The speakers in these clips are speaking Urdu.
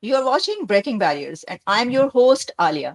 You are watching Breaking Barriers and I am your host Alia.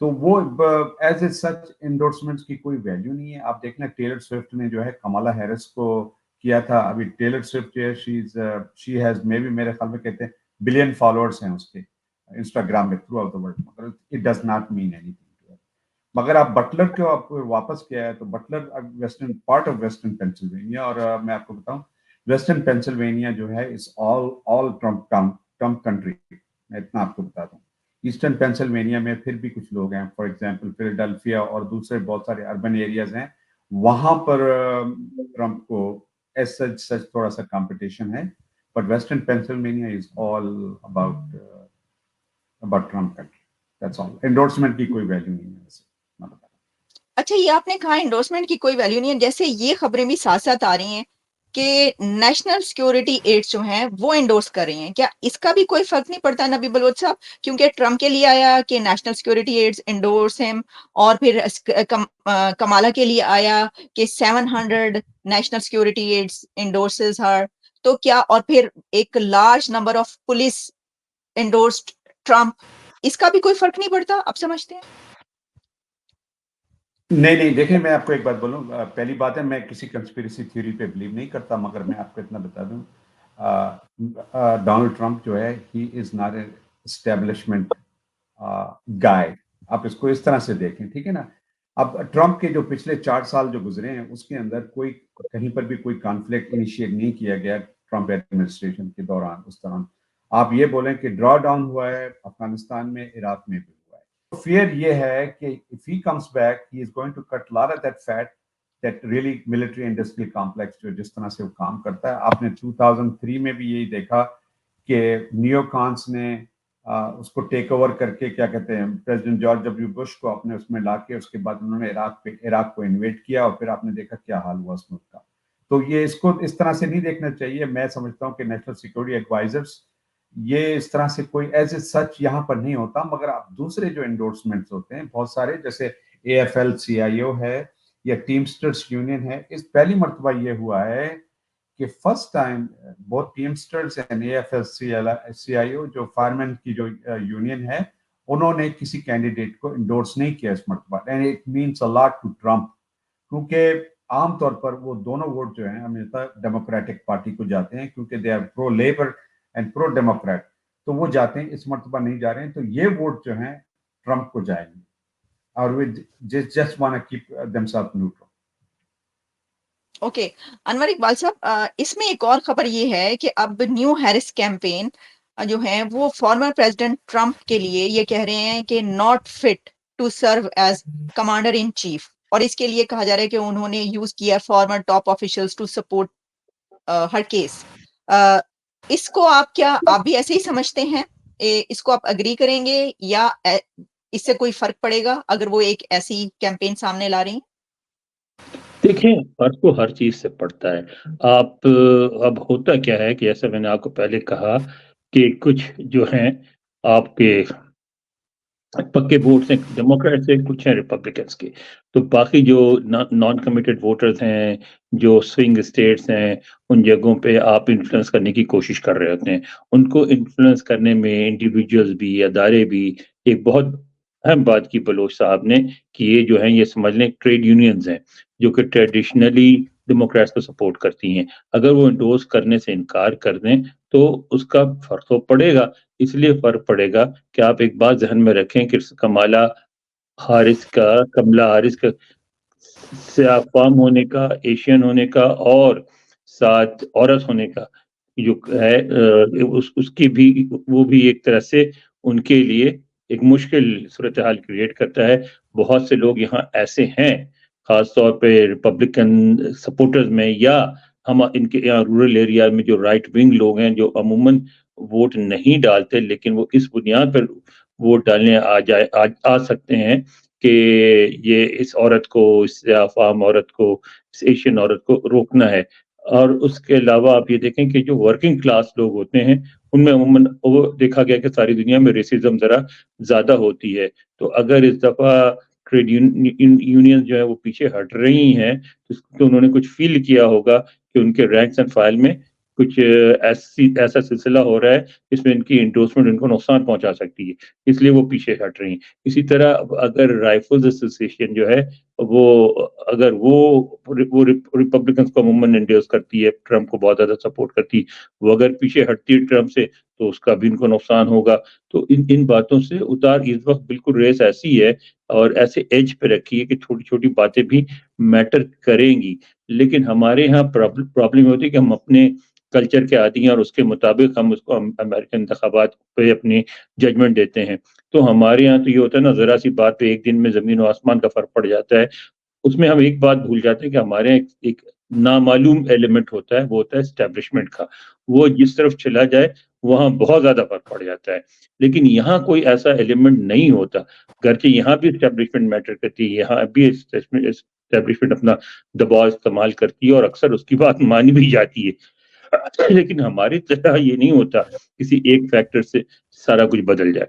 تو وہ ایز اے سچ انڈورسمنٹس کی کوئی ویلیو نہیں ہے. آپ دیکھنا ٹیلر سوئفٹ نے جو ہے کمالا ہیرس کو کیا تھا. ابھی ٹیلر سوئفٹ جو ہے شی ہیز مے بی میرے خیال میں کہتے ہیں بلین فالوورس ہیں اس کے انسٹاگرام میں تھرو آؤٹ دا ورلڈ, مگر it does not mean anything. مگر آپ بٹلر کو آپ واپس کیا ہے تو Butler western part of western Pennsylvania, اور میں آپ کو بتاؤں ویسٹرن پینسلوینیا جو ہے از آل ٹرمپ کنٹری. میں اتنا آپ کو بتاتا ہوں. ایسٹرن پینسلوینیا میں پھر بھی کچھ لوگ ہیں, فار ایگزامپل فیلاڈیلفیا اور دوسرے بہت سارے اربن ایریاز ہیں, وہاں پر ٹرمپ کو ایز سچ تھوڑا سا کمپٹیشن ہے, but western Pennsylvania is all about Trump country. That's all. Endorsement کی کوئی ویلیو نہیں ہے ویسے. اچھا, یہ آپ نے کہا انڈورسمنٹ کی کوئی ویلیو نہیں ہے, جیسے یہ خبریں بھی ساتھ ساتھ آ رہی ہیں کہ نیشنل سیکیورٹی ایڈز جو ہیں وہ انڈورس کر رہی ہیں, کیا اس کا بھی کوئی فرق نہیں پڑتا نبی بلوچ صاحب؟ کیونکہ ٹرمپ کے لیے آیا کہ نیشنل سیکیورٹی ایڈز انڈورس ہم, اور پھر کمالا کے لیے آیا کہ 700 national security aides endorses her, تو کیا, اور پھر ایک large number of police endorsed Trump, اس کا بھی کوئی فرق نہیں پڑتا, آپ سمجھتے ہیں؟ نہیں دیکھیں, میں آپ کو ایک بات بولوں. پہلی بات ہے میں کسی کنسپیریسی تھیوری پہ بلیو نہیں کرتا, مگر میں آپ کو اتنا بتا دوں ڈونلڈ ٹرمپ جو ہے ہی از ناٹ اے اسٹیبلشمنٹ گائے. آپ اس کو اس طرح سے دیکھیں, ٹھیک ہے نا. اب ٹرمپ کے جو پچھلے 4 سال جو گزرے ہیں اس کے اندر کوئی کہیں پر بھی کوئی کانفلکٹ انیشیٹ نہیں کیا گیا ٹرمپ ایڈمنسٹریشن کے دوران. اس طرح آپ یہ بولیں کہ ڈرا ڈاؤن ہوا ہے افغانستان میں, عراق میں بھی. فیئر یہ ہے کہ if he comes back he is going to cut a lot of that fat, that really military industrial complex جو جس طرح سے وہ کام کرتا ہے. آپ نے 2003 میں بھی یہی دیکھا کہ نیو کانس نے اس کو ٹیک اوور کر کے کیا کہتے ہیں پریزیڈنٹ جارج ڈبلیو بش کو اپنے اس میں لا کے اس کے بعد انہوں نے عراق کو انویٹ کیا, اور پھر آپ نے دیکھا کیا حال ہوا اس ملک کا. تو یہ اس کو اس طرح سے نہیں دیکھنا چاہیے. میں سمجھتا ہوں کہ نیشنل سیکورٹی ایڈوائزرز یہ اس طرح سے کوئی ایز اے سچ یہاں پر نہیں ہوتا, مگر آپ دوسرے جو انڈورسمنٹس ہوتے ہیں بہت سارے, جیسے AFL-CIO ہے یا ٹیمسٹرز یونین ہے. اس پہلی مرتبہ یہ ہوا ہے کہ فرسٹ ٹائم بہت ٹیمسٹرز اینڈ AFL-CIO جو فائرمین کی جو یونین ہے, انہوں نے کسی کینڈیڈیٹ کو انڈورس نہیں کیا اس مرتبہ. And it means a lot to Trump, کیونکہ عام طور پر وہ دونوں ووٹ جو ہیں ہمیشہ ڈیموکریٹک پارٹی کو جاتے ہیں, کیونکہ they are pro labour and pro democrat, تو وہ جاتے ہیں. اس مرتبہ نہیں جا رہے ہیں, تو یہ ووٹ جو ہیں ٹرمپ کو جائیں گے, اور وہ just want to keep them self neutral. Okay, Anwar Iqbal sahab, اس میں ایک اور خبر یہ ہے کہ اب نیو ہیرس کیمپین جو ہے وہ فارمر پریزیڈنٹ ٹرمپ کے لیے یہ کہہ رہے ہیں کہ not fit to serve as commander in chief, اور اس کے لیے کہا جا رہا ہے کہ انہوں نے یوز کیا former top officials to support her case. اس کو آپ بھی ایسے ہی سمجھتے ہیں؟ اس کو آپ اگری کریں گے یا اس سے کوئی فرق پڑے گا اگر وہ ایک ایسی کیمپین سامنے لا رہی ہیں؟ دیکھیں, فرق تو ہر چیز سے پڑتا ہے. آپ اب ہوتا کیا ہے کہ جیسا میں نے آپ کو پہلے کہا کہ کچھ جو ہیں آپ کے پکے ووٹس ہیں ڈیموکریٹ سے, کچھ ہیں ریپبلکنس کے, تو باقی جو نان کمیٹڈ ووٹرز ہیں, جو سوئنگ اسٹیٹس ہیں, ان جگہوں پہ آپ انفلوئنس کرنے کی کوشش کر رہے ہوتے ہیں. ان کو انفلوئنس کرنے میں انڈیویجولز بھی, ادارے بھی, ایک بہت اہم بات کی بلوچ صاحب نے کہ یہ جو ہیں یہ سمجھ لیں ٹریڈ یونینز ہیں جو کہ ٹریڈیشنلی ڈیموکریٹس کو سپورٹ کرتی ہیں. اگر وہ انڈورس کرنے سے انکار کر دیں تو اس کا فرق تو پڑے گا. اس لیے فرق پڑے گا کہ آپ ایک بات ذہن میں رکھیں کہ کملا ہارس کا سیاہ فام ہونے کا, ایشین ہونے کا, اور ساتھ عورت ہونے کا جو ہے اس کی بھی, وہ بھی ایک طرح سے ان کے لیے ایک مشکل صورتحال کریٹ کرتا ہے. بہت سے لوگ یہاں ایسے ہیں خاص طور پہ ریپبلکن سپورٹرز میں, یا ہم ان کے یہاں رورل ایریا میں جو رائٹ ونگ لوگ ہیں جو عموماً ووٹ نہیں ڈالتے, لیکن وہ اس بنیاد پر ووٹ ڈالنے آ سکتے ہیں کہ یہ اس عورت کو, اس فام عورت کو, اس ایشین عورت کو روکنا ہے. اور اس کے علاوہ آپ یہ دیکھیں کہ جو ورکنگ کلاس لوگ ہوتے ہیں ان میں عموماً وہ دیکھا گیا کہ ساری دنیا میں ریسزم ذرا زیادہ ہوتی ہے. تو اگر اس دفعہ ٹریڈ یونین جو ہے وہ پیچھے ہٹ رہی ہیں تو انہوں نے کچھ فیل کیا ہوگا کہ ان کے رینکس اینڈ فائل میں کچھ ایسا سلسلہ ہو رہا ہے جس میں ان کی انڈورسمنٹ ان کو نقصان پہنچا سکتی ہے، اس لیے وہ پیچھے ہٹ رہی ہیں۔ اسی طرح اگر رائفلز ایسوسی ایشن جو ہے وہ اگر وہ ریپبلکنس کو عموماً انڈیوس کرتی ہے، ٹرمپ کو بہت زیادہ سپورٹ کرتی ہے، وہ اگر پیچھے ہٹتی ہے ٹرمپ سے تو اس کا بھی ان کو نقصان ہوگا۔ تو ان باتوں سے اتار اس وقت بالکل ریس ایسی ہے اور ایسے ایج پہ رکھی ہے کہ چھوٹی چھوٹی باتیں بھی میٹر کریں گی، لیکن ہمارے یہاں پرابلم ہوتی ہے کہ ہم اپنے کلچر کے عادی ہیں اور اس کے مطابق ہم اس کو امریکن انتخابات پہ اپنی ججمنٹ دیتے ہیں۔ تو ہمارے یہاں تو یہ ہوتا ہے نا، ذرا سی بات پہ ایک دن میں زمین و آسمان کا فرق پڑ جاتا ہے۔ اس میں ہم ایک بات بھول جاتے ہیں کہ ہمارے یہاں ایک نامعلوم ایلیمنٹ ہوتا ہے، وہ ہوتا ہے اسٹیبلشمنٹ کا، وہ جس طرف چلا جائے وہاں بہت زیادہ فرق پڑ جاتا ہے، لیکن یہاں کوئی ایسا ایلیمنٹ نہیں ہوتا، گرچہ یہاں بھی اسٹیبلشمنٹ میٹر کرتی ہے، یہاں بھی اسٹیبلشمنٹ اپنا دباؤ استعمال کرتی ہے اور اکثر اس کی بات مانی بھی جاتی ہے، لیکن ہماری طرح یہ نہیں ہوتا کسی ایک فیکٹر سے سارا کچھ بدل جائے۔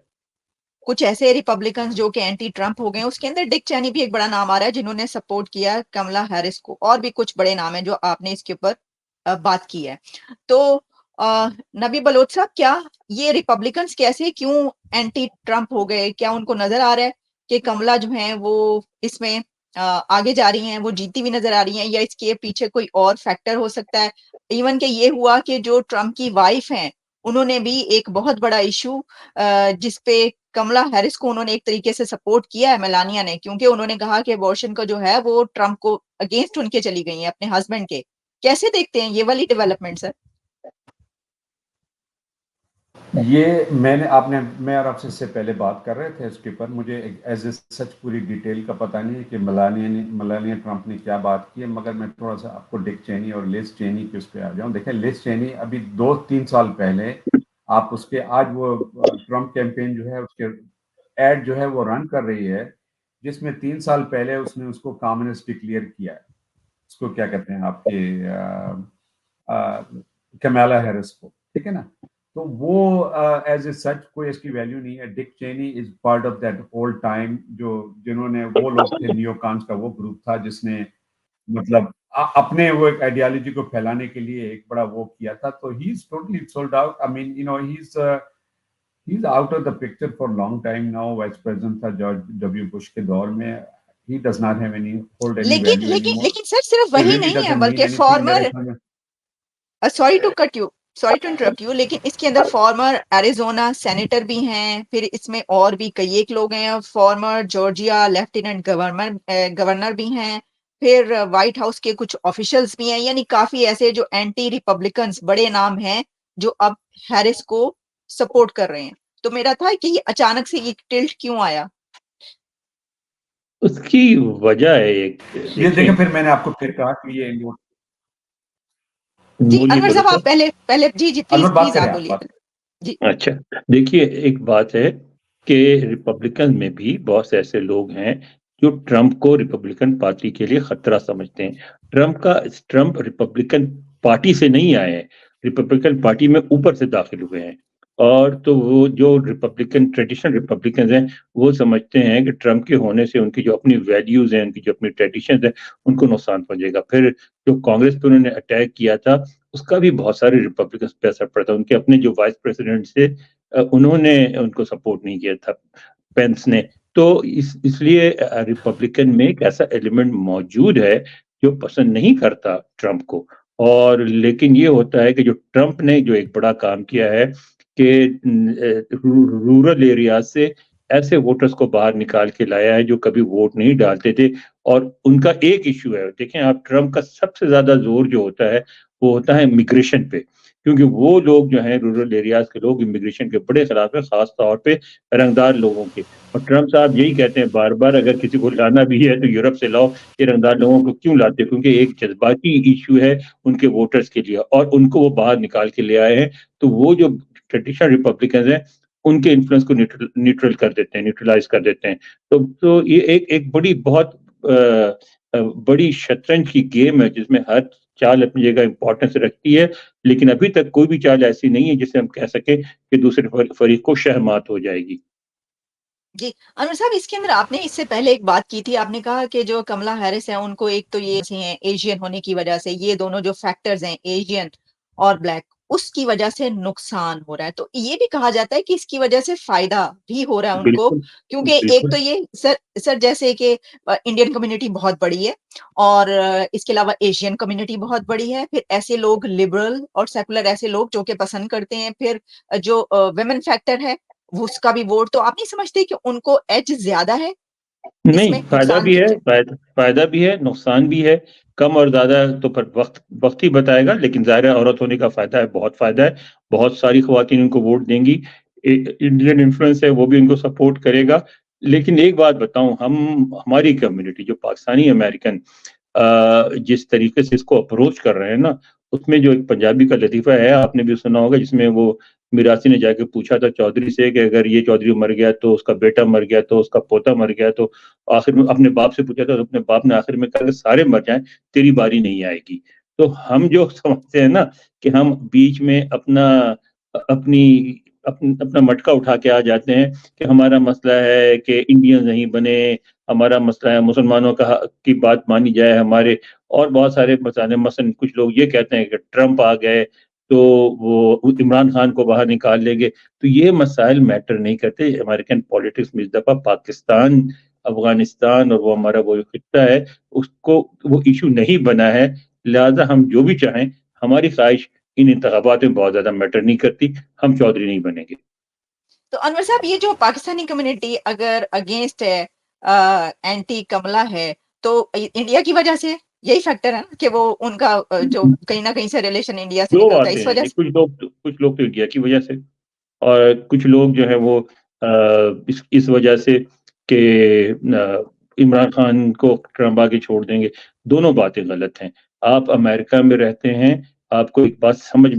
کچھ ایسے ریپبلکنز جو کہ اینٹی ٹرمپ ہو گئے ہیں، اس کے اندر ڈک چینی بھی ایک بڑا نام آ رہا ہے جنہوں نے سپورٹ کیا کملا ہیرس کو، اور بھی کچھ بڑے نام ہیں جو آپ نے اس کے اوپر بات کی ہے۔ تو نبی بلوچ صاحب، کیا یہ ریپبلکنز کیسے کیوں اینٹی ٹرمپ ہو گئے؟ کیا ان کو نظر آ رہا ہے کہ کملا جو ہیں وہ اس میں آگے جا رہی ہیں، وہ جیتی ہوئی نظر آ رہی ہیں، یا اس کے پیچھے کوئی اور فیکٹر ہو سکتا ہے؟ ایون کہ یہ ہوا کہ جو ٹرمپ کی وائف ہیں انہوں نے بھی ایک بہت بڑا ایشو جس پہ کملا ہیرس کو انہوں نے ایک طریقے سے سپورٹ کیا ہے میلانیا نے، کیونکہ انہوں نے کہا کہ ابورشن کا جو ہے وہ ٹرمپ کو اگینسٹ ان کے چلی گئی ہیں اپنے ہسبینڈ کے۔ کیسے دیکھتے ہیں یہ والی ڈیولپمنٹ سر؟ یہ میں اور آپ سے اس سے پہلے بات کر رہے تھے اس کے اوپر، مجھے ایز اے سچ پوری ڈیٹیل کا پتہ نہیں ہے کہ ملانیا ٹرمپ نے کیا بات کی ہے، مگر میں تھوڑا سا آپ کو ڈک چینی اور لیز چینی کے اس پہ آ جاؤں۔ دیکھیں لیز چینی ابھی 2-3 سال پہلے آپ اس کے آج وہ ٹرمپ کیمپین جو ہے اس کے ایڈ جو ہے وہ رن کر رہی ہے، جس میں 3 سال پہلے اس نے اس کو کامسٹ ڈکلیئر کیا ہے، اس کو کیا کہتے ہیں آپ کے کمیلا ہیرس کو، ٹھیک ہے نا؟ تو وہ ایز اے سچ کوئی اس کی ویلیو نہیں ہے۔ ڈک چینی is part of that old time, جنہوں نے وہ لوگ تھے، نیو کانس کا وہ گروپ تھا جس نے مطلب اپنے وہ ایک آئیڈیالوجی کو پھیلانے کے لیے ایک بڑا وہ کیا تھا۔ تو he is totally sold out, I mean he is out of the picture for long time now. Vice president تھا جارج ڈبلیو بش کے دور میں، he does not have any hold any لیکن value لیکن anymore. لیکن سر صرف He وہی really نہیں ہے، doesn't mean بلکہ anything فارمر، میرے خیال میں۔ Sorry to cut you, sorry to interrupt you, لیکن اس کے اندر فارمر ایریزونا سینیٹر بھی ہیں، پھر اس میں اور بھی کئی ایک لوگ ہیں، فارمر جارجیا لیفٹیننٹ گورنر بھی ہیں، پھر وائٹ ہاؤس کے کچھ آفیشلز بھی ہیں، یعنی کافی ایسے جو اینٹی ریپبلکنز بڑے نام ہیں جو اب ہیرس کو سپورٹ کر رہے ہیں۔ تو میرا تھا کہ یہ اچانک سے یہ ٹلٹ کیوں آیا؟ اس کی وجہ ہے ایک، یہ دیکھیں پھر میں نے آپ کو پھر کہا کہ یہ جی بولیے انور صاحب آپ پہلے جی انور پلیز بات آپ کریں، بولیے۔ جی اچھا، دیکھیے ایک بات ہے کہ ریپبلکن میں بھی بہت سے ایسے لوگ ہیں جو ٹرمپ کو ریپبلکن پارٹی کے لیے خطرہ سمجھتے ہیں۔ ٹرمپ ریپبلکن پارٹی سے نہیں آئے ہیں، ریپبلکن پارٹی میں اوپر سے داخل ہوئے ہیں، اور تو وہ جو ٹریڈیشنل ریپبلکنز ہیں وہ سمجھتے ہیں کہ ٹرمپ کے ہونے سے ان کی جو اپنی ویلیوز ہیں، ان کی جو اپنی ٹریڈیشنز ہیں، ان کو نقصان پہنچے گا۔ پھر جو کانگریس پہ انہوں نے اٹیک کیا تھا اس کا بھی بہت سارے ریپبلکنز پہ اثر پڑتا، ان کے اپنے جو وائس پریزیڈنٹ سے انہوں نے ان کو سپورٹ نہیں کیا تھا، پینس نے۔ تو اس لیے ریپبلکن میں ایک ایسا ایلیمنٹ موجود ہے جو پسند نہیں کرتا ٹرمپ کو، اور لیکن یہ ہوتا ہے کہ جو ٹرمپ نے جو ایک بڑا کام کیا ہے کہ رورل ایریاز سے ایسے ووٹرز کو باہر نکال کے لایا ہے جو کبھی ووٹ نہیں ڈالتے تھے، اور ان کا ایک ایشو ہے، دیکھیں آپ ٹرمپ کا سب سے زیادہ زور جو ہوتا ہے وہ ہوتا ہے امیگریشن پہ، کیونکہ وہ لوگ جو ہیں رورل ایریاز کے لوگ امیگریشن کے بڑے خلاف ہیں، خاص طور پہ رنگدار لوگوں کے، اور ٹرمپ صاحب یہی کہتے ہیں بار بار اگر کسی کو لانا بھی ہے تو یورپ سے لاؤ، یہ رنگدار لوگوں کو کیوں لاتے؟ کیونکہ ایک جذباتی ایشو ہے ان کے ووٹرز کے لیے، اور ان کو وہ باہر نکال کے لے آئے ہیں، تو وہ جو ٹریڈیشنل ریپبلکنز ہیں ان کے انفلوئنس کو نیوٹرل کر دیتے ہیں، نیوٹرلائز کر دیتے ہیں۔ تو یہ ایک بڑی بہت بڑی شطرنج کی گیم ہے جس میں ہر چال اپنی جگہ امپورٹنس رکھتی ہے، لیکن ابھی تک کوئی بھی چال ایسی نہیں ہے جسے ہم کہہ سکیں کہ دوسرے فریق کو شہمات ہو جائے گی۔ جی انور صاحب، اس کے اندر آپ نے اس سے پہلے ایک بات کی تھی، آپ نے کہا کہ جو کملا ہیرس ہیں ان کو ایک تو یہ ہیں ایشین ہونے کی وجہ سے، یہ دونوں جو فیکٹرز ہیں ایشین اور بلیک، اس کی وجہ سے نقصان ہو رہا ہے. تو یہ بھی کہا جاتا ہے کہ اس کی وجہ سے فائدہ بھی ہو رہا ہے ان کو، بالکل کیونکہ ایک بالکل تو یہ سر جیسے کہ انڈین کمیونٹی بہت بڑی ہے، اور اس کے علاوہ ایشین کمیونٹی بہت بڑی ہے، پھر ایسے لوگ لبرل اور سیکولر ایسے لوگ جو کہ پسند کرتے ہیں، پھر جو ویمن فیکٹر ہے اس کا بھی ووٹ، تو آپ نہیں سمجھتے کہ ان کو ایج زیادہ ہے اس نہیں، میں، نقصان کی بجائے؟ فائدہ بھی ہے، نقصان بھی ہے. کم اور زیادہ تو پھر وقت ہی بتائے گا، لیکن ظاہر ہے عورت ہونے کا فائدہ ہے، بہت فائدہ ہے. بہت ساری خواتین ان کو ووٹ دیں گی، انڈین انفلوئنس ہے وہ بھی ان کو سپورٹ کرے گا. لیکن ایک بات بتاؤں، ہماری کمیونٹی جو پاکستانی امریکن جس طریقے سے اس کو اپروچ کر رہے ہیں نا، اس میں جو ایک پنجابی کا لطیفہ ہے آپ نے بھی سنا ہوگا، جس میں وہ میراثی نے جا کے پوچھا تھا چودھری سے کہ اگر یہ چودھری مر گیا تو اس کا بیٹا مر گیا تو اس کا پوتا مر گیا، تو آخر میں اپنے باپ سے پوچھا تھا تو اپنے باپ نے آخر میں کہا کہ سارے مر جائیں تیری باری نہیں آئے گی. تو ہم جو سمجھتے ہیں نا کہ ہم بیچ میں اپنا مٹکا اٹھا کے آ جاتے ہیں کہ ہمارا مسئلہ ہے کہ انڈین نہیں بنے، ہمارا مسئلہ ہے مسلمانوں کی بات مانی جائے ہمارے، اور بہت سارے مسئلے. مثلا کچھ لوگ یہ کہتے ہیں کہ ٹرمپ آ گئے تو وہ عمران خان کو باہر نکال لیں گے. تو یہ مسائل میٹر نہیں کرتے امریکن پالیٹکس میں. اس دفعہ پاکستان، افغانستان اور وہ ہمارا وہ خطہ ہے، اس کو وہ ایشو نہیں بنا ہے. لہذا ہم جو بھی چاہیں، ہماری خواہش ان انتخابات میں بہت زیادہ میٹر نہیں کرتی، ہم چودھری نہیں بنیں گے. تو انور صاحب، یہ جو پاکستانی کمیونٹی اگر اگینسٹ ہے، اینٹی کملا ہے، تو انڈیا کی وجہ سے یہی فیکٹر ہے نا کہ وہ ان کا جو کہیں نہ کہیں سے ریلیشن انڈیا سے دو نکلتا ہے باتیں اس ہیں وجہ جی، سے؟ کچھ لوگ تو انڈیا کی وجہ سے، اور کچھ لوگ جو ہیں وہ اس وجہ سے کہ عمران خان کو ٹرمپ آگے چھوڑ دیں گے. دونوں باتیں غلط ہیں. آپ امریکہ میں رہتے ہیں، آپ کو ایک بات سمجھ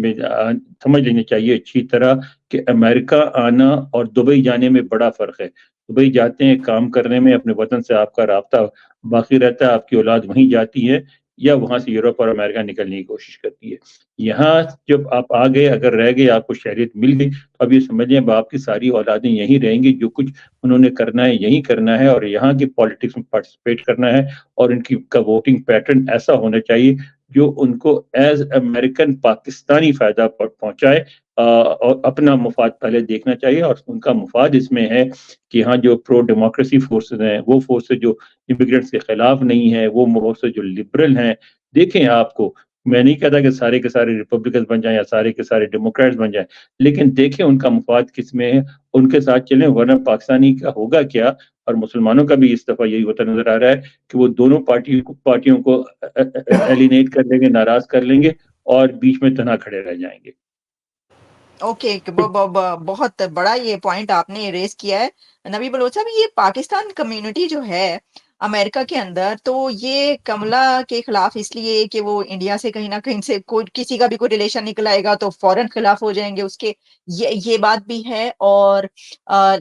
لینی چاہیے اچھی طرح کہ امریکہ آنا اور دبئی جانے میں بڑا فرق ہے. دبئی جاتے ہیں کام کرنے میں، اپنے وطن سے آپ کا رابطہ باقی رہتا ہے، آپ کی اولاد وہیں جاتی ہے یا وہاں سے یورپ اور امریکہ نکلنے کی کوشش کرتی ہے. یہاں جب آپ آ گئے، اگر رہ گئے، آپ کو شہریت مل گئی، تو اب یہ سمجھیں اب آپ کی ساری اولادیں یہیں رہیں گی، جو کچھ انہوں نے کرنا ہے یہیں کرنا ہے، اور یہاں کی پالیٹکس میں پارٹیسپیٹ کرنا ہے، اور ان کا ووٹنگ پیٹرن ایسا ہونا چاہیے جو ان کو ایز امریکن پاکستانی فائدہ پہنچائے، اور اپنا مفاد پہلے دیکھنا چاہیے. اور ان کا مفاد اس میں ہے کہ یہاں جو پرو ڈیموکریسی فورسز ہیں، وہ فورسز جو امیگرینٹس کے خلاف نہیں ہیں، وہ فورسز جو لبرل ہیں. دیکھیں، آپ کو میں نہیں کہتا کہ سارے کے سارے ریپبلکنز بن جائیں یا سارے کے سارے ڈیموکریٹس بن جائیں، لیکن دیکھیں ان کا مفاد کس میں ہے، ان کے ساتھ چلیں، ورنہ پاکستانی کا ہوگا کیا. اور مسلمانوں کا بھی اس دفعہ یہی ہوتا نظر آ رہا ہے کہ وہ دونوں پارٹیوں کو ایلینیٹ کر لیں گے، ناراض کر لیں گے، اور بیچ میں تنہا کھڑے رہ جائیں گے. اوکے، بہت بڑا یہ پوائنٹ آپ نے ریز کیا ہے نبی بلوچ صاحب. یہ پاکستان کمیونٹی جو ہے امریکہ کے اندر، تو یہ کملا کے خلاف اس لیے کہ وہ انڈیا سے کہیں نہ کہیں سے کوئی کسی کا بھی کوئی ریلیشن نکل آئے گا تو فوراً خلاف ہو جائیں گے اس کے، یہ بات بھی ہے. اور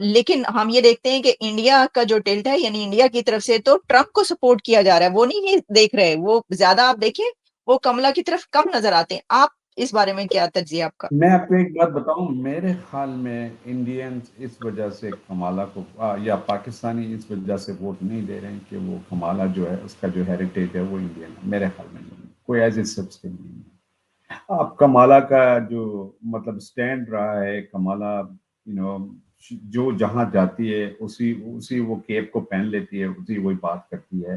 لیکن ہم یہ دیکھتے ہیں کہ انڈیا کا جو ٹلٹ ہے، یعنی انڈیا کی طرف سے تو ٹرمپ کو سپورٹ کیا جا رہا ہے، وہ نہیں یہ دیکھ رہے، وہ زیادہ آپ دیکھیں وہ کملا کی طرف کم نظر آتے ہیں. آپ اس بارے میں کیا تجزیہ آپ کا؟ میں آپ کو ایک بات بتاؤں، میرے خیال میں انڈینز اس وجہ سے کمالہ کو یا پاکستانی اس وجہ سے ووٹ نہیں دے رہے ہیں کہ وہ کمالہ جو ہے اس کا جو ہیریٹیج ہے وہ انڈین ہے. میرے خیال میں نہیں، کوئی ایز اے سبسٹی نہیں ہے. اب کمالہ کا جو مطلب سٹینڈ رہا ہے، کمالہ جو جہاں جاتی ہے اسی وہ کیپ کو پہن لیتی ہے، اسی وہی بات کرتی ہے.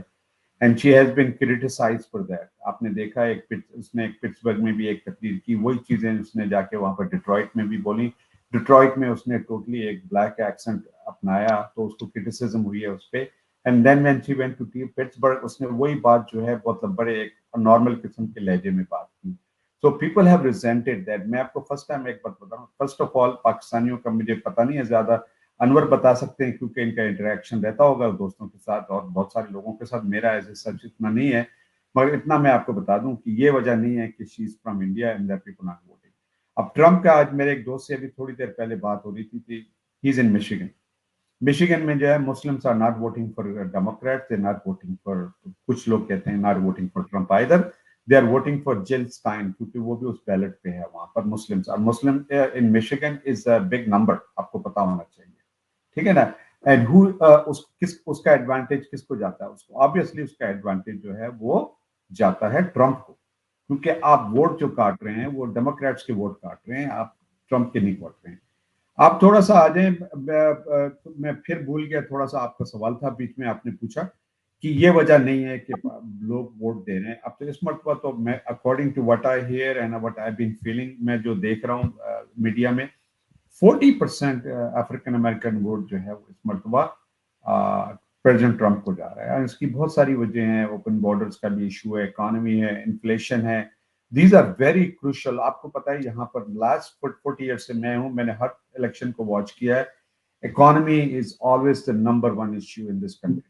And she has been criticised for that. آپ نے دیکھا اس نے ایک پٹسبرگ میں بھی ایک تقریر کی، وہی چیزیں اس نے جا کے وہاں پر ڈیٹرائٹ میں بھی بولی. ڈیٹرائٹ میں اس نے ٹوٹلی ایک بلیک ایکسنٹ اپنایا تو اس کو کرٹیسزم ہوئی ہے اس پہ. And then when she went to Pittsburgh, اس نے وہی بات جو ہے مطلب بڑے ایک نارمل قسم کے لہجے میں بات کی. So people have resented that. میں آپ کو فرسٹ ٹائم ایک بات بتاؤں، فرسٹ آف آل پاکستانیوں کا مجھے پتہ نہیں ہے زیادہ، انور بتا سکتے ہیں کیونکہ ان کا انٹریکشن رہتا ہوگا دوستوں کے ساتھ اور بہت سارے لوگوں کے ساتھ. میرا ایز اے سچ اتنا نہیں ہے، مگر اتنا میں آپ کو بتا دوں کہ یہ وجہ نہیں ہے کہ she is from India and that people not voting. اب ٹرمپ کا آج میرے ایک دوست سے ابھی تھوڑی دیر پہلے بات ہو رہی تھی کہ ہی از ان مشیگن میں جو ہے Muslims are not voting for democrat, they not voting for, کچھ لوگ کہتے ہیں not voting for Trump either, they are voting for Jill Stein, کیونکہ وہ بھی اس بیلٹ پہ ہے وہاں پر مسلمس. اور Muslim in Michigan is a big number, آپ کو پتا ہونا چاہیے، ٹھیک ہے نا. اینڈ اس کا ایڈوانٹیج کس کو جاتا ہے؟ اس کو آبویسلی اس کا ایڈوانٹیج جو ہے وہ جاتا ہے ٹرمپ کو. کیونکہ آپ ووٹ جو کاٹ رہے ہیں وہ ڈیموکریٹس کے ووٹ کاٹ رہے ہیں, آپ ٹرمپ کے نہیں کاٹ رہے ہیں. آپ تھوڑا سا آ جائیں, میں پھر بھول گیا, تھوڑا سا آپ کا سوال تھا بیچ میں, آپ نے پوچھا کہ یہ وجہ نہیں ہے کہ لوگ ووٹ دے رہے ہیں. اب تو اس مرتبہ تو میں according to what I hear and what I been feeling, میں جو دیکھ رہا ہوں میڈیا میں, 40% افریقن امریکن ووٹ جو ہے وہ اس مرتبہ پریزیڈنٹ ٹرمپ کو جا رہا ہے. اس کی بہت ساری وجہ ہیں, اوپن بارڈرز کا بھی ایشو ہے, اکانومی ہے, انفلیشن ہے. These are very crucial. آپ کو پتا ہے یہاں پر لاسٹ 40 ایئر سے میں ہوں, میں نے ہر الیکشن کو واچ کیا ہے. Economy is always the number 1 issue in this country.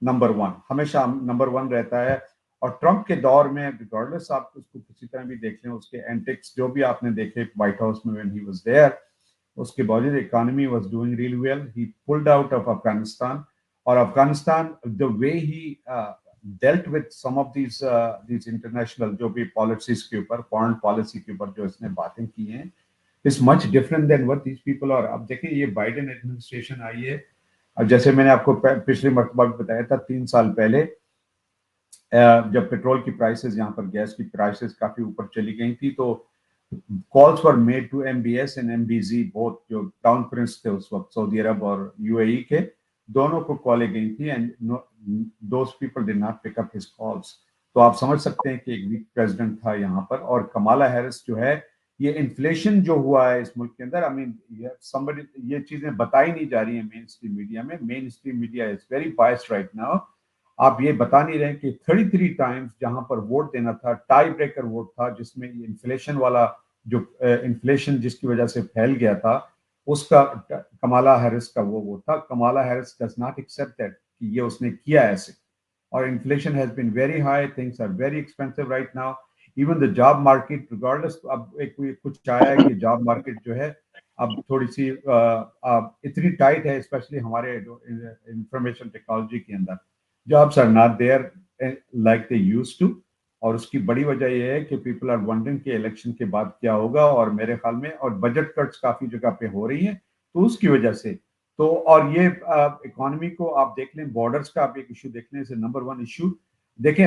Number 1 ہمیشہ نمبر 1 رہتا ہے. اور ٹرمپ کے دور میں ریگارڈلیس آپ اس کو کسی طرح بھی دیکھ لیں, اس کے اینٹکس جو بھی آپ نے دیکھے وائٹ ہاؤس میں when he was there, اس کے باوجود economy was doing really well. He pulled out of Afghanistan. اور Afghanistan the way he dealt with some of these international جو بھی پالیسیز کے اوپر, فارن پالیسی کے اوپر جو اس نے باتیں کی ہیں, is much different than what these people are. اب دیکھیں یہ بائیڈن ایڈمنسٹریشن آئی ہے, اور جیسے میں نے آپ کو پچھلی مرتبہ بھی بتایا تھا 3 سال پہلے جب پیٹرول کی پرائسز, یہاں پر گیس کی پرائسز کافی اوپر چلی گئی تھی, تو calls were made to MBS and MBZ, both جو ٹاؤن پرنس تھے اس وقت سعودی عرب اور UAE کے, دونوں کو کالیں گئی تھی, and those people did not pick up his calls. تو آپ سمجھ سکتے ہیں کہ ایک ویک پریزیڈنٹ تھا یہاں پر. اور کمالا ہیرس جو ہے, یہ انفلیشن جو ہوا ہے اس ملک کے اندر, I mean یہ چیزیں بتائی نہیں جا رہی ہیں مین اسٹریم میڈیا میں. Mainstream media is very biased right now. آپ یہ بتا نہیں رہے کہ 33 ٹائمز جہاں پر ووٹ دینا تھا, ٹائی بریکر ووٹ تھا, جس میں یہ انفلیشن والا جو انفلیشن جس کی وجہ سے پھیل گیا تھا, اس کا کمالا ہیرس کا وہ ووٹ تھا. Kamala Harris does not accept that کہ یہ اس نے کیا ایسے. اور inflation has been very high, things are very expensive right now. Even the job market regardless, اب ایک کچھ آیا ہے کہ جاب مارکیٹ جو ہے اب تھوڑی سی اتنی ٹائٹ ہے, اسپیشلی ہمارے انفارمیشن ٹیکنالوجی کے اندر. Jobs are not there like they used to. اور اس کی بڑی وجہ یہ ہے کہ پیپل آر ونڈرنگ کہ الیکشن کے بعد کیا ہوگا, اور میرے خیال میں اور بجٹ کٹس کافی جگہ پہ ہو رہی ہیں, تو اس کی وجہ سے تو. اور یہ اکانومی کو آپ دیکھ لیں, بارڈرز کا آپ ایک ایشو دیکھ لیں, اسے نمبر 1 ایشو دیکھیں.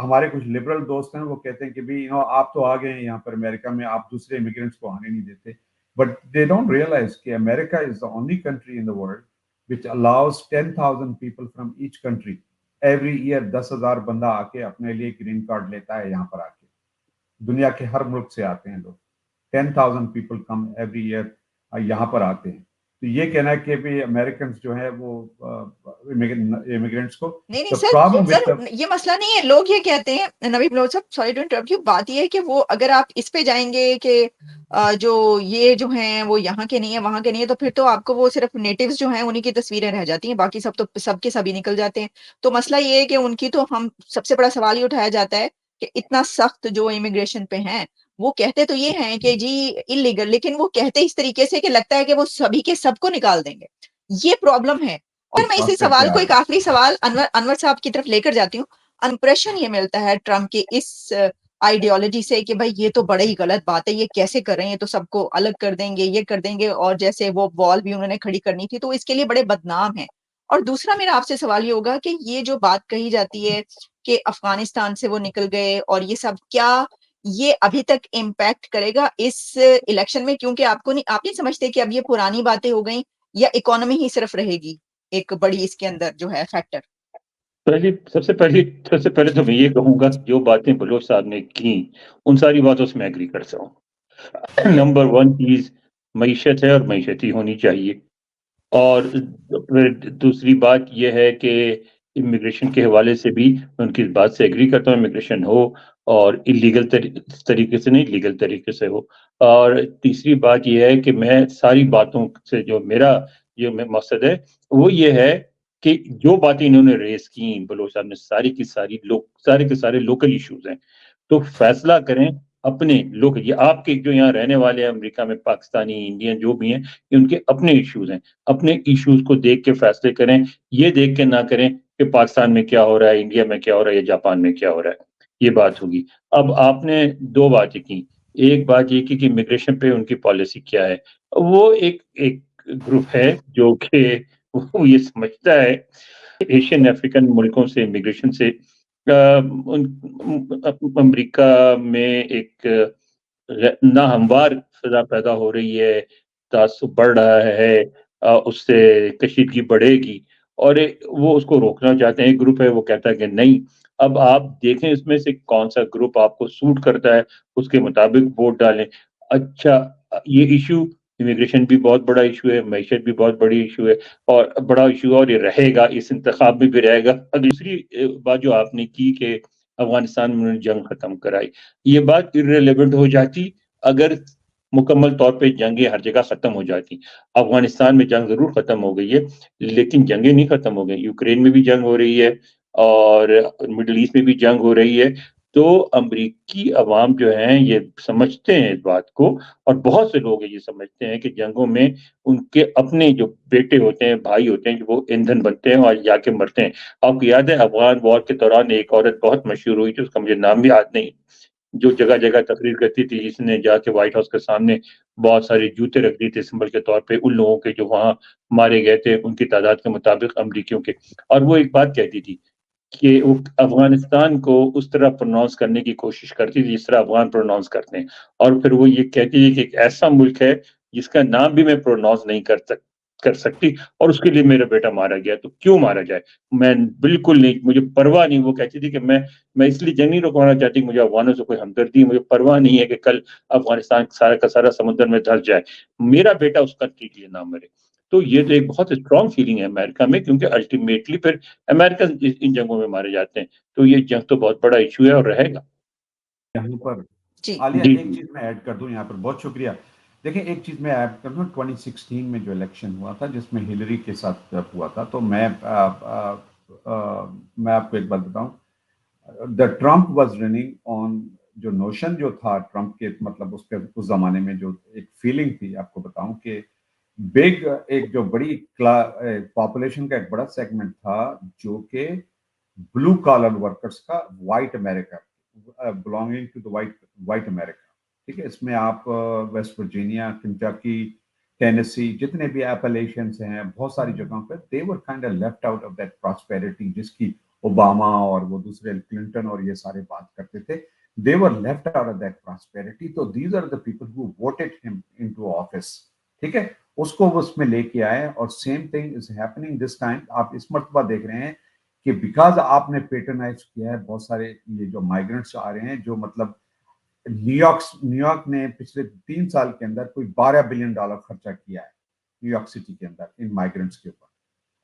ہمارے کچھ لبرل دوست ہیں, وہ کہتے ہیں کہ بھی آپ تو آ گئے ہیں یہاں پر امریکہ میں, آپ دوسرے امیگرینٹس کو آنے نہیں دیتے. بٹ دے ڈونٹ ریئلائز کہ America is the only country in the world which allows 10,000 people from each country every year. 10,000 بندہ آ کے اپنے لیے گرین کارڈ لیتا ہے یہاں پر آ کے. دنیا کے ہر ملک سے آتے ہیں لوگ, 10,000 پیپل کم ایوری ایئر یہاں پر آتے ہیں. تو یہ کہنا ہے کہ بھی امریکنز جو ہے وہ امیگرینٹس کو, نہیں سر, یہ مسئلہ نہیں ہے. لوگ یہ کہتے ہیں, نبی بلوچ صاحب سوری ٹو انٹرپٹ یو, بات یہ ہے کہ وہ اگر آپ اس پہ جائیں گے کہ جو یہ جو ہیں وہ یہاں کے نہیں ہیں وہاں کے نہیں ہیں, تو پھر تو آپ کو وہ صرف نیٹیوز جو ہیں انہی کی تصویریں رہ جاتی ہیں, باقی سب تو سب کے سبھی نکل جاتے ہیں. تو مسئلہ یہ ہے کہ ان کی تو ہم سب سے بڑا سوال یہ اٹھایا جاتا ہے کہ اتنا سخت جو امیگریشن پہ ہیں, وہ کہتے تو یہ ہیں کہ جی انلیگل, لیکن وہ کہتے اس طریقے سے کہ لگتا ہے کہ وہ سبھی کے سب کو نکال دیں گے. یہ پرابلم ہے. اور میں اسی سوال کو ایک آخری سوال انور صاحب کی طرف لے کر جاتی ہوں. امپریشن یہ ملتا ہے ٹرمپ کی اس آئیڈیالوجی سے کہ بھائی یہ تو بڑا ہی غلط بات ہے, یہ کیسے کر رہے ہیں, یہ تو سب کو الگ کر دیں گے, یہ کر دیں گے, اور جیسے وہ وال بھی انہوں نے کھڑی کرنی تھی, تو اس کے لیے بڑے بدنام ہیں. اور دوسرا میرا آپ سے سوال یہ ہوگا کہ یہ جو بات کہی جاتی ہے کہ افغانستان سے وہ نکل گئے اور یہ سب, کیا یہ ابھی تک امپیکٹ کرے گا اس الیکشن میں, کیونکہ آپ نہیں سمجھتے کہ اب یہ پرانی باتیں ہو گئیں, یا اکانومی ہی صرف رہے گی ایک بڑی اس کے اندر جو ہے فیکٹر؟ سب سے پہلے تو میں یہ کہوں گا جو باتیں بلوچ صاحب نے کی ان ساری باتوں سے میں ایگری کرتا ہوں. نمبر 1 چیز معیشت ہے, اور معیشت ہی ہونی چاہیے. اور دوسری بات یہ ہے کہ امیگریشن کے حوالے سے بھی میں ان کی بات سے ایگری کرتا ہوں, امیگریشن ہو اور انلیگل طریقے سے نہیں, لیگل طریقے سے ہو. اور تیسری بات یہ ہے کہ میں ساری باتوں سے جو میرا یہ مقصد ہے وہ یہ ہے کہ جو باتیں انہوں نے ریز کی بلوچ صاحب نے, سارے کے سارے لوکل ایشوز ہیں. تو فیصلہ کریں اپنے لوگ, یہ آپ کے جو یہاں رہنے والے ہیں امریکہ میں, پاکستانی, انڈین جو بھی ہیں, یہ ان کے اپنے ایشوز ہیں. اپنے ایشوز کو دیکھ کے فیصلے کریں, یہ دیکھ کے نہ کریں کہ پاکستان میں کیا ہو رہا ہے, انڈیا میں کیا ہو رہا ہے, یا جاپان میں کیا ہو رہا ہے. یہ بات ہوگی. اب آپ نے 2 باتیں کی. ایک بات یہ کی کہ امیگریشن پہ ان کی پالیسی کیا ہے. وہ ایک گروپ ہے جو کہ وہ یہ سمجھتا ہے ایشین افریقن ملکوں سے امیگریشن سے امریکہ میں ایک ناہموار فضا پیدا ہو رہی ہے، تعصب بڑھ رہا ہے، اس سے کشیدگی بڑھے گی، اور وہ اس کو روکنا چاہتے ہیں. ایک گروپ ہے وہ کہتا ہے کہ نہیں. اب آپ دیکھیں اس میں سے کون سا گروپ آپ کو سوٹ کرتا ہے، اس کے مطابق ووٹ ڈالیں. اچھا، یہ ایشو امیگریشن بھی بہت بڑا ایشو ہے، معیشت بھی بہت بڑی ایشو ہے، اور بڑا ایشو، اور یہ رہے گا، اس انتخاب میں بھی رہے گا. دوسری بات جو آپ نے کی کہ افغانستان میں انہوں نے جنگ ختم کرائی، یہ بات irrelevant ہو جاتی اگر مکمل طور پہ جنگیں ہر جگہ ختم ہو جاتی. افغانستان میں جنگ ضرور ختم ہو گئی ہے، لیکن جنگیں نہیں ختم ہو گئی. یوکرین میں بھی جنگ ہو رہی ہے، اور مڈل ایسٹ میں بھی جنگ ہو رہی ہے. تو امریکی عوام جو ہیں یہ سمجھتے ہیں اس بات کو، اور بہت سے لوگ یہ سمجھتے ہیں کہ جنگوں میں ان کے اپنے جو بیٹے ہوتے ہیں، بھائی ہوتے ہیں، جو وہ ایندھن بنتے ہیں اور جا کے مرتے ہیں. آپ کو یاد ہے افغان وار کے دوران ایک عورت بہت مشہور ہوئی تھی، اس کا مجھے نام بھی یاد نہیں، جو جگہ جگہ تقریر کرتی تھی، جس نے جا کے وائٹ ہاؤس کے سامنے بہت سارے جوتے رکھ دیے تھے سمبل کے طور پہ ان لوگوں کے جو وہاں مارے گئے تھے ان کی تعداد کے مطابق امریکیوں کے. اور وہ ایک بات کہتی تھی کہ وہ افغانستان کو اس طرح پروناؤنس کرنے کی کوشش کرتی تھی جس طرح افغان پروناؤنس کرتے ہیں، اور پھر وہ یہ کہتی تھی کہ ایک ایسا ملک ہے جس کا نام بھی میں پروناؤنس نہیں کر سکتی، اور اس کے لیے میرا بیٹا مارا گیا، تو کیوں مارا جائے، میں بالکل نہیں، مجھے پرواہ نہیں. وہ کہتی تھی کہ میں اس لیے جنگ نہیں روکوانا چاہتی، مجھے افغانوں سے کوئی ہمدردی، مجھے پرواہ نہیں ہے کہ کل افغانستان سارا کا سارا سمندر میں دھس جائے، میرا بیٹا اس کنٹری کے لیے نہ مرے. تو یہ تو ایک بہت اسٹرانگ فیلنگ ہے امریکہ میں، کیونکہ الٹیمیٹلی پھر امریکن ان جنگوں میں مارے جاتے ہیں. تو یہ جنگ تو بہت بڑا ایشو ہے اور رہے گا. یہاں پر جی عالیہ جی ایک چیز میں ایڈ کر دوں یہاں پر، بہت شکریہ. دیکھیں ایک چیز میں ایڈ کر دوں، 2016 میں جو الیکشن ہوا تھا جس میں ہلری کے ساتھ ہوا تھا، تو میں آپ کو ایک بات بتاؤں. دا ٹرمپ واز رننگ آن جو نوشن جو تھا ٹرمپ کے، مطلب اس زمانے میں جو ایک فیلنگ تھی، آپ کو بتاؤں کہ بگ ایک جو بڑی پاپولیشن کا ایک بڑا سیگمنٹ تھا جو کہ بلو کالر ورکرز کا، white America, belonging to the white America. ٹھیک ہے، اس میں آپ ویسٹ ورجینیا، کنٹاکی، ٹینیسی، جتنے بھی ایپلیشنس ہیں، بہت ساری جگہوں پہ they were kind of left out of that prosperity جس کی اوباما اور وہ دوسرے کلنٹن اور یہ سارے بات کرتے تھے. they were left out of that prosperity. تو these are the people who voted him into office. ٹھیک ہے، اس کو اس میں لے کے آئے، اور same thing is happening this time. آپ اس مرتبہ دیکھ رہے ہیں کہ بیکاز آپ نے پیٹرنائز کیا ہے بہت سارے یہ جو مائیگرنٹس آ رہے ہیں، جو مطلب نیو یارک نے پچھلے 3 سال کے اندر کوئی $12 بلین خرچہ کیا ہے نیو یارک سٹی کے اندر ان مائیگرنٹس کے اوپر.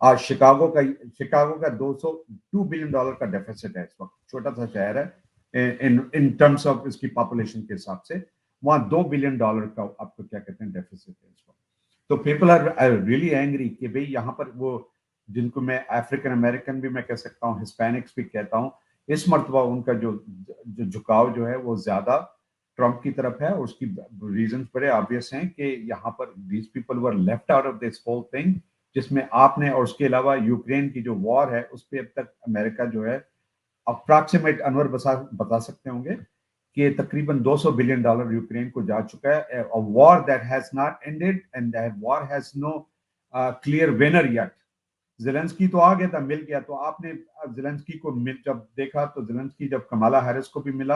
آج شکاگو کا $2 بلین کا ڈیفیسٹ ہے اس وقت. چھوٹا سا شہر ہے ان ٹرمز آف اس کی پاپولیشن کے حساب سے، وہاں $2 بلین کا آپ کو کیا کہتے ہیں ڈیفیسٹ ہے اس وقت. تو پیپل آر ریئلی اینگری کہ بھئی یہاں پر وہ جن کو میں افریقن امریکن بھی میں کہہ سکتا ہوں، ہسپینکس بھی کہتا ہوں، اس مرتبہ ان کا جو جھکاؤ جو ہے وہ زیادہ ٹرمپ کی طرف ہے. اور اس کی ریزنز بڑے آبویس ہیں کہ یہاں پر these people were left out of this whole thing, جس میں آپ نے، اور اس کے علاوہ یوکرین کی جو وار ہے اس پہ اب تک امریکہ جو ہے اپراکسیمیٹ انور بتا سکتے ہوں گے کہ تقریباً $200 بلین یوکرین کو جا چکا ہے. A war that has not ended and that war has no clear winner yet. Zelensky تو آ گیا تھا، مل گیا. تو آپ نے زیلنسکی کو جب دیکھا تو زیلنسکی جب کمالا ہیرس کو بھی ملا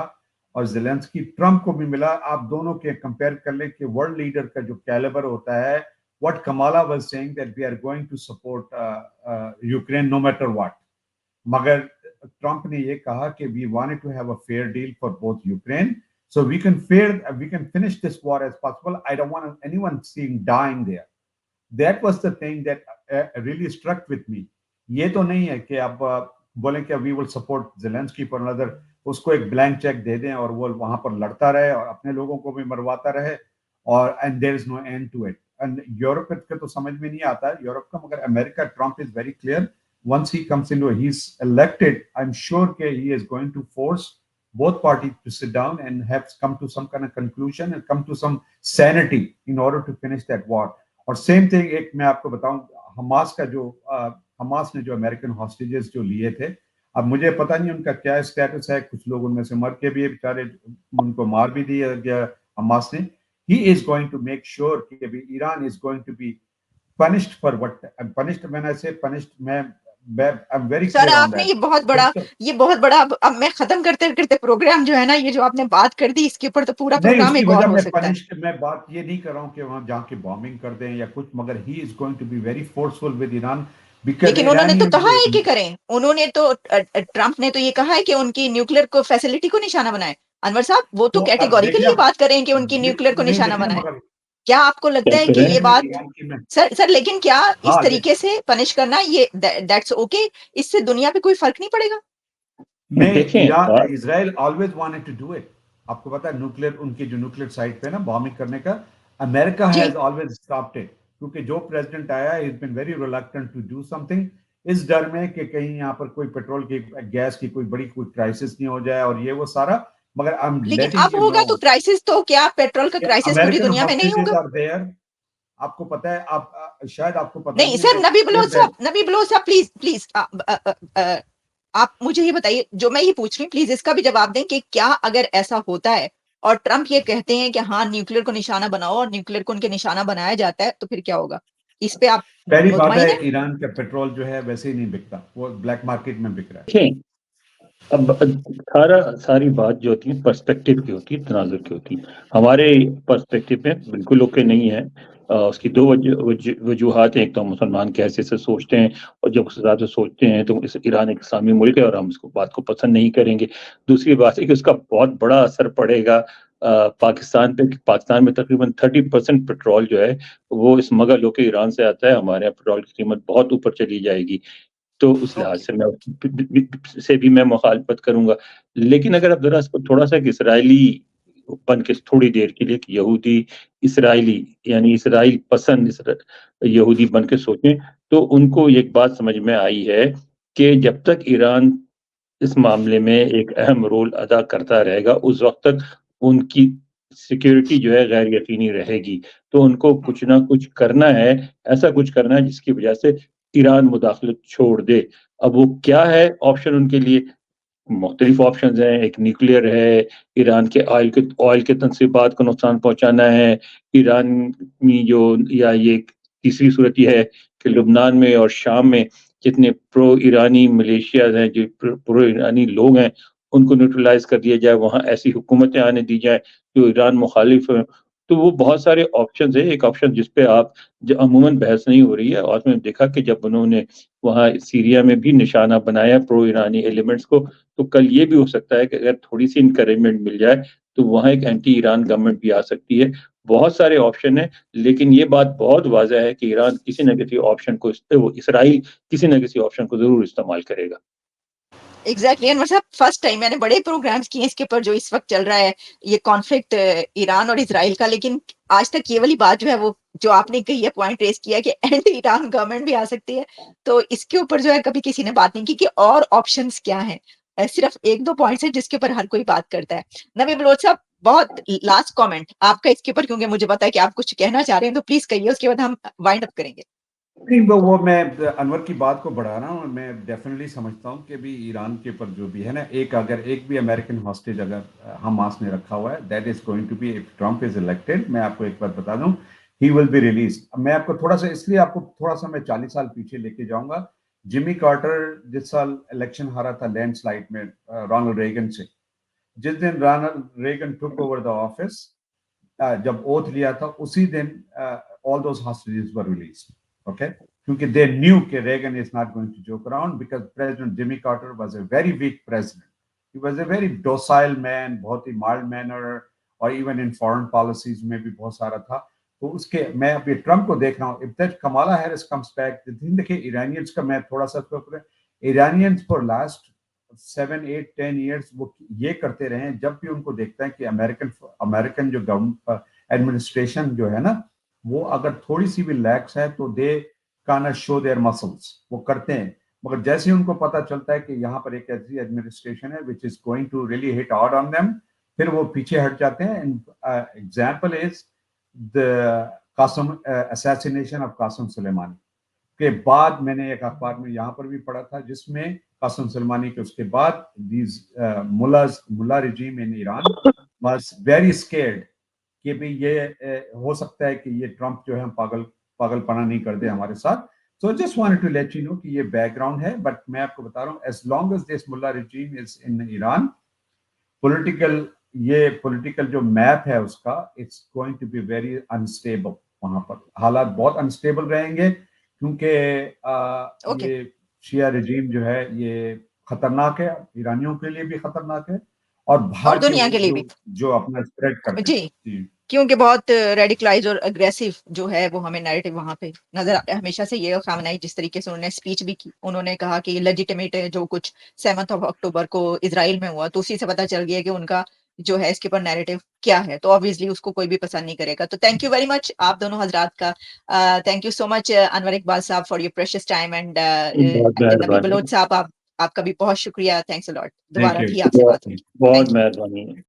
اور زیلنسکی ٹرمپ کو بھی ملا، آپ دونوں کے کمپیئر کر لیں کہ ورلڈ لیڈر کا جو کیلیبر ہوتا ہے، what Kamala was saying that we are going to support Ukraine no matter what. مگر ٹرمپ نے یہ کہا کہ we wanted to have a fair deal for both Ukraine so we can finish this war as possible. I don't want anyone seeing dying there. That was the thing that really struck with me. یہ تو نہیں ہے کہ آپ بولیں کہ we will support Zelensky for another، اس کو ایک بلینک چیک دے دیں اور وہ وہاں پر لڑتا رہے اور اپنے لوگوں کو بھی مرواتا رہے، اور and there is no end to it. And Europe کا تو سمجھ میں نہیں آتا ہے یورپ کا، مگر امریکہ Trump is very clear. Once he comes into, he's elected, I'm sure that he is going to force both parties to sit down and have come to some kind of conclusion and come to some sanity in order to finish that war. اور سیم تھنگ ایک میں آپ کو بتاؤں، حماس نے جو امریکن ہاسٹیجز جو لیے تھے، اب مجھے پتہ نہیں ان کا کیا اسٹیٹس ہے، کچھ لوگ ان میں سے مر کے بھی بیچارے، ان کو مار بھی دیا گیا حماس نے. He is going to make sure کہ Iran is going to be punished for what punished when I say punished میں I'm very sir clear on آپ نے that. یہ بہت بڑا اب میں ختم کرتے کرتے پروگرام جو ہے نا، یہ جو آپ نے بات کر دی اس کے اوپر تو پورا نہیں، اس پروگرام کی ایک اور وجہ ہو میں سکتا ہے. میں بات یہ نہیں کر رہا ہوں کہ وہاں جا کے بامبنگ کر دیں یا کچھ، مگر he is going to be very forceful with Iran because لیکن انہوں نے تو کہا ہے کہ کریں، انہوں نے تو ٹرمپ نے تو یہ کہا ہے کہ ان کی نیوکلیر کو فیسلٹی کو نشانہ بنائے. انور صاحب وہ تو کیٹیگوریکلی بات کر رہے ہیں کہ ان کی نیوکلیر کو نشانہ بنائے. کیا آپ کو لگتا ہے کہ یہ بات سر لیکن کیا اس طریقے سے پنش کرنا یہ دیٹس اوکے، اس سے دنیا پہ کوئی فرق نہیں پڑے گا؟ دیکھیں Israel always wanted to do it. آپ کو پتا ہے نیوکلیر، ان کی جو نیوکلیر سائٹ پہ نا بامبنگ کرنے کا، امریکہ ہیز آلویز اسٹاپڈ اٹ. کیونکہ جو پریزیڈنٹ آیا is been very reluctant to do something, اس ڈر میں کہ کہیں یہاں پر کوئی پیٹرول کی گیس کی کوئی بڑی کوئی کرائسس نہیں ہو جائے اور یہ وہ سارا. مگر لیکن اب ہوگا تو کرائسس، تو کیا پیٹرول کا کرائسس پوری امریکن دنیا میں نہیں ہاسٹیجز ہوگا؟ Are there. آپ کو پتا ہے، آپ شاید آپ کو پتا نہیں نہیں سر، نبی بلوچ صاحب پلیز آپ مجھے یہ بتائیے، جو میں یہ پوچھ رہی ہوں پلیز اس کا بھی جواب دیں کہ کیا اگر ایسا ہوتا ہے اور ٹرمپ یہ کہتے ہیں کہ ہاں نیوکلیر کو نشانہ بناؤ اور نیوکلیر کو ان کے نشانہ بنایا جاتا ہے، تو پھر کیا ہوگا؟ اس پہ آپ پہلی بات ہے مطمئن ہیں؟ ایران کا پیٹرول جو ہے ویسے ہی نہیں بکتا، وہ بلیک مارکیٹ میں بک رہا ہے. دیکھیں اب ساری بات جو ہوتی ہے پرسپیکٹیو کی ہوتی ہے، تناظر کی ہوتی ہے. ہمارے پرسپیکٹیو میں بالکل اوکے نہیں ہے. اس کی دو وجوہات ہیں. ایک تو ہم مسلمان کی حیثیت سے سوچتے ہیں، اور جب اس حساب سے سوچتے ہیں تو ایران ایک اسلامی ملک ہے اور ہم اس کو بات کو پسند نہیں کریں گے. دوسری بات ہے کہ اس کا بہت بڑا اثر پڑے گا پاکستان پہ. پاکستان میں تقریباً 30% پیٹرول جو ہے وہ اسمگل ہو کے ایران سے آتا ہے. ہمارے یہاں پیٹرول کی قیمت بہت اوپر چلی جائے گی. تو اس لحاظ سے بھی میں مخالفت کروں گا. لیکن اگر آپ ذرا اس کو تھوڑا سا اسرائیلی بن کے تھوڑی دیر کے لیے یہودی اسرائیلی یعنی اسرائیل پسند یہودی بن کے سوچیں، تو ان کو ایک بات سمجھ میں آئی ہے کہ جب تک ایران اس معاملے میں ایک اہم رول ادا کرتا رہے گا، اس وقت تک ان کی سیکیورٹی جو ہے غیر یقینی رہے گی. تو ان کو کچھ نہ کچھ کرنا ہے، ایسا کچھ کرنا ہے جس کی وجہ سے ایران مداخلت چھوڑ دے. اب وہ کیا ہے آپشن ان کے لیے؟ مختلف آپشنز ہیں. ایک نیوکلیئر ہے، ایران کے آئل کے تنصیبات کو نقصان پہنچانا ہے. ایران میں یا یہ تیسری صورت یہ ہے کہ لبنان میں اور شام میں جتنے پرو ایرانی ملیشیاز ہیں، جو پرو ایرانی لوگ ہیں، ان کو نیوٹرلائز کر دیا جائے، وہاں ایسی حکومتیں آنے دی جائیں جو ایران مخالف ہیں. تو وہ بہت سارے آپشنز ہیں. ایک آپشن جس پہ آپ عموماً بحث نہیں ہو رہی ہے، اور میں نے دیکھا کہ جب انہوں نے وہاں سیریا میں بھی نشانہ بنایا پرو ایرانی ایلیمنٹس کو، تو کل یہ بھی ہو سکتا ہے کہ اگر تھوڑی سی انکریجمنٹ مل جائے تو وہاں ایک اینٹی ایران گورنمنٹ بھی آ سکتی ہے. بہت سارے آپشن ہیں، لیکن یہ بات بہت واضح ہے کہ ایران کسی نہ کسی آپشن کو، اسرائیل کسی نہ کسی آپشن کو ضرور استعمال کرے گا. ایگزیکٹلی انور صاحب، فرسٹ ٹائم میں نے بڑے پروگرامز کیے اس کے اوپر جو اس وقت چل رہا ہے یہ کانفلکٹ ایران اور اسرائیل کا، لیکن آج تک یہ والی بات جو ہے وہ جو آپ نے کہی ہے، پوائنٹ ریز کیا کہ اینٹی ایران گورنمنٹ بھی آ سکتی ہے، تو اس کے اوپر جو ہے کبھی کسی نے بات نہیں کی کہ اور آپشنز کیا ہیں. صرف ایک دو پوائنٹس ہیں جس کے اوپر ہر کوئی بات کرتا ہے. نبی بلوچ صاحب بہت لاسٹ کامنٹ آپ کا اس کے اوپر، کیونکہ مجھے پتا ہے کہ آپ کچھ کہنا چاہ رہے ہیں، تو پلیز کہیے، اس کے بعد ہم وائنڈ اپ کریں گے. نہیں، وہ میں انور کی بات کو بڑھا رہا ہوں. میں ڈیفینیٹلی سمجھتا ہوں کہ بھی ایران کے اوپر جو بھی ہے نا، اگر ایک بھی امریکن ہاسٹیج اگر حماس نے رکھا ہوا ہے، that is going to be, if Trump is elected, میں آپ کو ایک بات بتا دوں، ہی ول بی ریلیز. میں آپ کو تھوڑا سا اس لیے آپ کو تھوڑا سا میں 40 سال پیچھے لے کے جاؤں گا. جمی کارٹر جس سال الیکشن ہارا تھا لینڈ سلائڈ میں رونلڈ ریگن سے، جس دن Ronald Reagan took over the office, جب اوتھ لیا تھا، اسی دن all those hostages were released. Okay? کیونکہ they knew کہ Reagan is not going to joke around, because President Jimmy Carter was a very weak president. He was a very docile man, بہت ہی mild manner, اور even in foreign policies میں بھی بہت سارا تھا. تو اس کے میں ابھی ٹرمپ کو دیکھ رہا ہوں. if that Kamala Harris comes back, دیکھیں ایرانینس کا میں تھوڑا سا ایرانینس for last 7, 8, 10 years وہ یہ کرتے رہے ہیں. جب بھی ان کو دیکھتا ہے کہ امریکن جو گورنمنٹ ایڈمنسٹریشن جو ہے نا، وہ اگر تھوڑی سی بھی لیکس ہے تو دے کانا شو دیئر مسلس، وہ کرتے ہیں. مگر جیسے ہی ان کو پتا چلتا ہے کہ یہاں پر ایک ایسی ایڈمنسٹریشن ہے which is going to really hit hard on them، پھر وہ پیچھے ہٹ جاتے ہیں. Example is the assassination of Qasem Soleimani کے بعد، میں نے ایک اخبار میں یہاں پر بھی پڑھا تھا جس میں قاسم سلیمانی کے اس کے بعد ملا رجیم ان ایران was very scared کہ بھی یہ ہو سکتا ہے کہ یہ ٹرمپ جو ہے پاگل پنا نہیں کر دے ہمارے ساتھ. So I just wanted to let you know کہ یہ بیک گراؤنڈ ہے, بٹ میں آپ کو بتا رہا ہوں as long as this mullah regime is in Iran, political جو میپ ہے اس کا, it's going to be very unstable. وہاں پر حالات بہت انسٹیبل رہیں گے, کیونکہ یہ شیعہ رجیم جو ہے یہ خطرناک ہے, ایرانیوں کے لیے بھی خطرناک ہے اور باہر دنیا کے لیے بھی جو اپنا اسپریڈ کرتے ہیں. جی, کیونکہ بہت ریڈیکلائز اور اگریسو جو ہے وہ ہمیں نیریٹو وہاں پہ نظر ہمیشہ سے یہ خامنہ جس طریقے سے انہوں نے اسپیچ بھی کی, انہوں نے کہا کہ لیجیٹیمیٹ ہے جو کچھ 7 اکتوبر کو اسرائیل میں ہوا, تو اسی سے پتہ چل گیا کہ ان کا جو ہے اس کے اوپر نیریٹو کیا ہے, تو آبویسلی اس کو کوئی بھی پسند نہیں کرے گا. تو تھینک یو ویری مچ آپ دونوں حضرات کا, تھینک یو سو مچ انور اقبال صاحب for your precious time, and نبی بلوچ صاحب آپ کا بھی بہت شکریہ, تھینکس اے لاٹ, دوبارہ بھی آپ سے بات ہوگی. بہت مہربانی.